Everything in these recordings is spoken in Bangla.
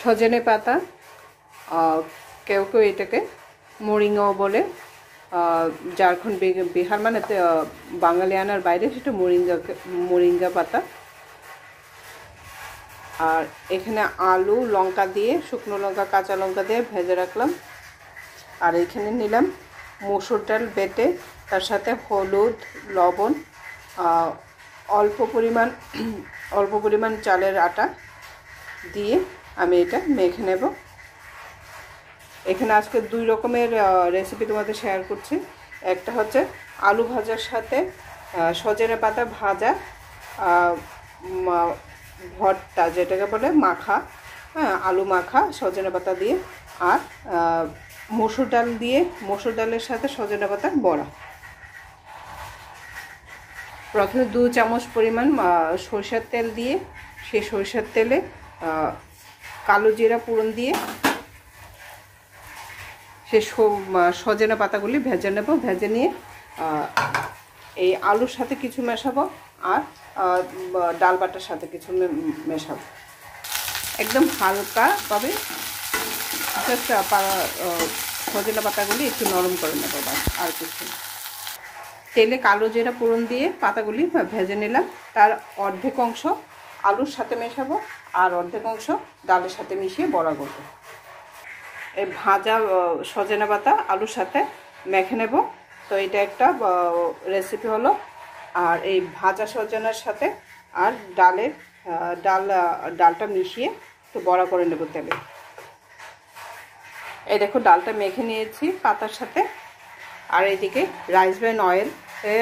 সজনে পাতা, কেউ কেউ এটাকে মোরিঙ্গাও বলে। ঝাড়খণ্ড বিহার মানে বাঙালিয়ানার বাইরে সেটা মোরিঙ্গা পাতা। আর এখানে আলু, লঙ্কা দিয়ে, শুকনো লঙ্কা, কাঁচা লঙ্কা দিয়ে ভেজে রাখলাম। আর এখানে নিলাম মসুর ডাল বেটে, তার সাথে হলুদ, লবণ, অল্প পরিমাণ চালের আটা দিয়ে আমি এটা মেখে নেব। এখানে আজকে 2 রকমের রেসিপি তোমাদের শেয়ার করছি। একটা হচ্ছে আলু ভাজার সাথে সজনে পাতা ভাজা, ভর্তা যেটাকে বলে মাখা, হ্যাঁ, আলু মাখা সজনে পাতা দিয়ে। আর মসুর ডাল দিয়ে, মসুর ডালের সাথে সজনে পাতার বড়া। প্রথমে 2 চামচ পরিমাণ সরষের তেল দিয়ে, সেই সরষের তেলে কালো জিরা ফোড়ন দিয়ে সেই সজনে পাতাগুলি ভেজে নেব। ভেজে নিয়ে এই আলুর সাথে কিছু মেশাবো আর ডাল বাটার সাথে কিছু মেশাবো। একদম হালকাভাবে জাস্ট সজনে পাতাগুলি একটু নরম করে নেব, আর কিছু। তেলে কালো জিরা ফোড়ন দিয়ে পাতাগুলি ভেজে নিলাম। তার অর্ধেক অংশ আলুর সাথে মেশাবো আর অর্ধেক অংশ ডালের সাথে মিশিয়ে বড়া করবো। এই ভাজা সজনে পাতা আলুর সাথে মেখে নেব। তো এটা একটা রেসিপি হলো। আর এই ভাজা সজনের সাথে আর ডালটা মিশিয়ে তো বড়া করে নেব তেলে। এই দেখো ডালটা মেখে নিয়েছি পাতার সাথে। আর এইদিকে রাইস ব্র্যান অয়েল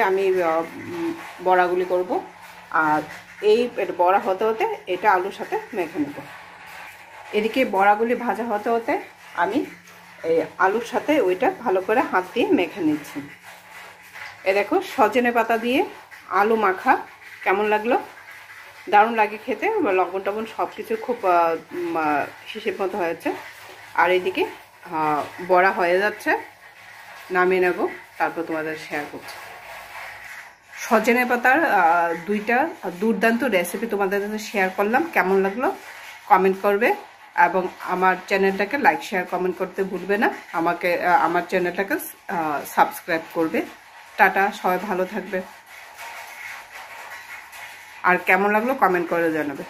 আমি বড়াগুলি করব। আর এই বড়া হতে হতে এটা আলুর সাথে মেখে নেব। এদিকে বড়াগুলি ভাজা হতে হতে আমি এই আলুর সাথে ওইটা ভালো করে হাত দিয়ে মেখে নিচ্ছি। এই দেখো সজনে পাতা দিয়ে আলু মাখা কেমন লাগলো, দারুণ লাগে খেতে। লবণ টবণ সব কিছু খুব হিসেব মতো হয়েছে। আর এইদিকে বড়া হয়ে যাচ্ছে, নামিয়ে নেব, তারপর তোমাদের শেয়ার করছি। সজনে পাতার 2টা দুর্দান্ত রেসিপি তোমাদের সাথে শেয়ার করলাম। কেমন লাগলো কমেন্ট করবে এবং আমার চ্যানেলটাকে লাইক, শেয়ার, কমেন্ট করতে ভুলবে না। আমার চ্যানেলটাকে সাবস্ক্রাইব করবে। টাটা, সবাই ভালো থাকবে। আর কেমন লাগলো কমেন্ট করে জানাবে।